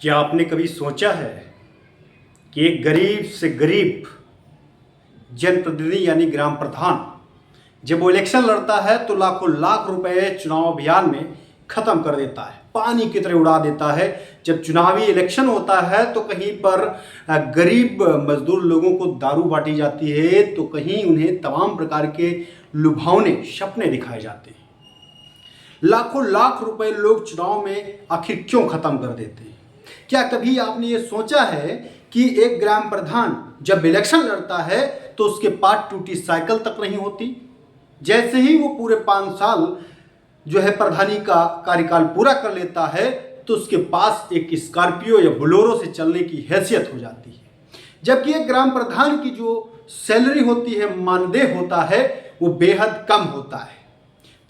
क्या आपने कभी सोचा है कि एक गरीब से गरीब जनप्रतिनिधि यानी ग्राम प्रधान जब वो इलेक्शन लड़ता है तो लाखों लाख रुपए चुनाव अभियान में खत्म कर देता है, पानी की तरह उड़ा देता है। जब चुनावी इलेक्शन होता है तो कहीं पर गरीब मजदूर लोगों को दारू बांटी जाती है, तो कहीं उन्हें तमाम प्रकार के लुभावने सपने दिखाए जाते हैं। लाखों लाख रुपए लोग चुनाव में आखिर क्यों खत्म कर देते हैं? क्या कभी आपने ये सोचा है कि एक ग्राम प्रधान जब इलेक्शन लड़ता है तो उसके पास टूटी साइकिल तक नहीं होती? जैसे ही वो पूरे 5 साल जो है प्रधानी का कार्यकाल पूरा कर लेता है तो उसके पास एक स्कॉर्पियो या बोलेरो से चलने की हैसियत हो जाती है। जबकि एक ग्राम प्रधान की जो सैलरी होती है, मानदेय होता है, वो बेहद कम होता है।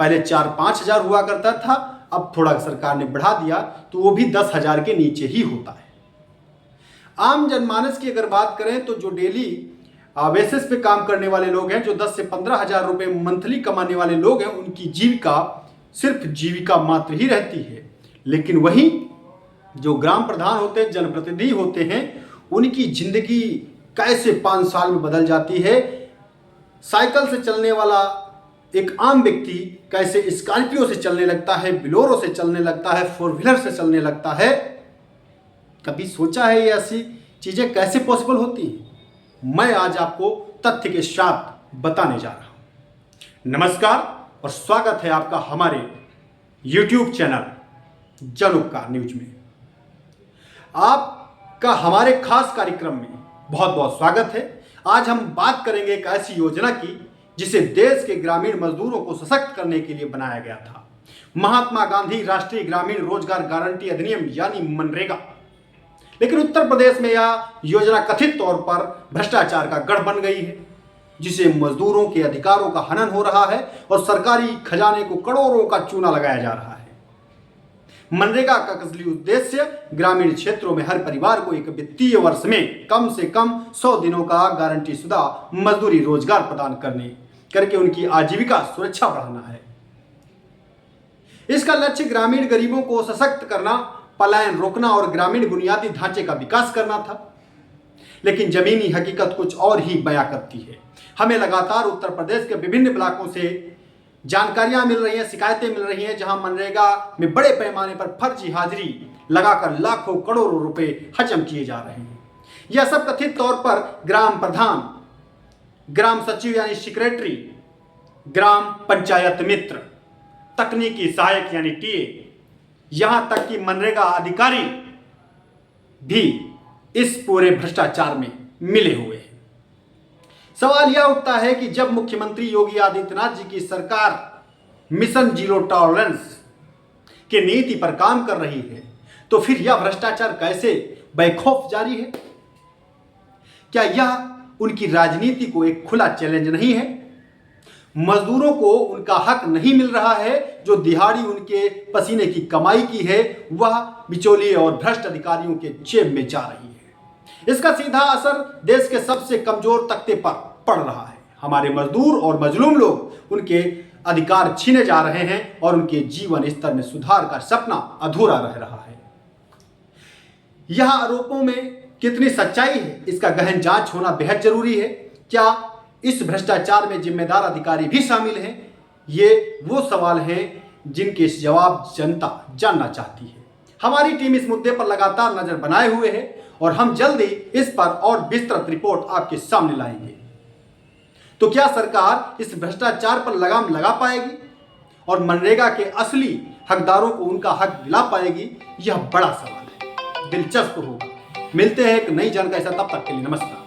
पहले 4-5 हज़ार हुआ करता था, अब थोड़ा सरकार ने बढ़ा दिया तो वो भी 10,000 के नीचे ही होता है। आम जनमानस की अगर बात करें तो जो डेली बेसिस पे काम करने वाले लोग हैं, जो 10 से 15 हज़ार रुपये मंथली कमाने वाले लोग हैं, उनकी जीविका सिर्फ जीविका मात्र ही रहती है। लेकिन वहीं जो ग्राम प्रधान होते हैं, जनप्रतिनिधि होते हैं, उनकी जिंदगी कैसे 5 साल में बदल जाती है। साइकिल से चलने वाला एक आम व्यक्ति कैसे स्कॉर्पियो से चलने लगता है, बोलेरो से चलने लगता है, 4 व्हीलर से चलने लगता है। कभी सोचा है ये ऐसी चीज़ें कैसे पॉसिबल होती हैं? मैं आज आपको तथ्य के साथ बताने जा रहा हूं। नमस्कार और स्वागत है आपका हमारे YouTube चैनल जन उपकार न्यूज में। आपका हमारे खास कार्यक्रम में बहुत बहुत स्वागत है। आज हम बात करेंगे एक ऐसी योजना की जिसे देश के ग्रामीण मजदूरों को सशक्त करने के लिए बनाया गया था। महात्मा गांधी राष्ट्रीय ग्रामीण रोजगार गारंटी अधिनियम यानी मनरेगा। लेकिन उत्तर प्रदेश में यह योजना कथित तौर पर भ्रष्टाचार का गढ़ बन गई है, जिसे मजदूरों के अधिकारों का हनन हो रहा है और सरकारी खजाने को करोड़ों का चूना लगाया जा रहा है। मनरेगा का असली उद्देश्य ग्रामीण क्षेत्रों में हर परिवार को एक वित्तीय वर्ष में कम से कम 100 दिनों का गारंटी शुदा मजदूरी रोजगार प्रदान करके उनकी आजीविका सुरक्षा बढ़ाना है। इसका लक्ष्य ग्रामीण गरीबों को सशक्त करना, पलायन रोकना और ग्रामीण बुनियादी ढांचे का विकास करना था। लेकिन जमीनी हकीकत कुछ और ही बयां करती है। हमें लगातार उत्तर प्रदेश के विभिन्न ब्लॉकों से जानकारियां मिल रही हैं, शिकायतें मिल रही हैं, जहां मनरेगा में बड़े पैमाने पर फर्जी हाजिरी लगाकर लाखों करोड़ों रुपए हजम किए जा रहे हैं। यह सब कथित तौर पर ग्राम प्रधान, ग्राम सचिव यानी सेक्रेटरी, ग्राम पंचायत मित्र, तकनीकी सहायक यानी टीए, यहां तक कि मनरेगा अधिकारी भी इस पूरे भ्रष्टाचार में मिले हुए हैं। सवाल यह उठता है कि जब मुख्यमंत्री योगी आदित्यनाथ जी की सरकार मिशन जीरो टॉलरेंस के नीति पर काम कर रही है, तो फिर यह भ्रष्टाचार कैसे बेखौफ जारी है? क्या यह उनकी राजनीति को एक खुला चैलेंज नहीं है? मजदूरों को उनका हक नहीं मिल रहा है, जो दिहाड़ी उनके पसीने की कमाई की है वह बिचौलिए और भ्रष्ट अधिकारियों के जेब में जा रही है। इसका सीधा असर देश के सबसे कमजोर तख्ते पर पड़ रहा है। हमारे मजदूर और मजलूम लोग, उनके अधिकार छीने जा रहे हैं और उनके जीवन स्तर में सुधार का सपना अधूरा रह रहा है। यह आरोपों में कितनी सच्चाई है, इसका गहन जांच होना बेहद जरूरी है। क्या इस भ्रष्टाचार में जिम्मेदार अधिकारी भी शामिल हैं? ये वो सवाल हैं जिनके जवाब जनता जानना चाहती है। हमारी टीम इस मुद्दे पर लगातार नजर बनाए हुए है और हम जल्द ही इस पर और विस्तृत रिपोर्ट आपके सामने लाएंगे। तो क्या सरकार इस भ्रष्टाचार पर लगाम लगा पाएगी और मनरेगा के असली हकदारों को उनका हक दिला पाएगी? यह बड़ा सवाल है, दिलचस्प होगा। मिलते हैं एक नई जानकारी के साथ, तब तक के लिए नमस्कार।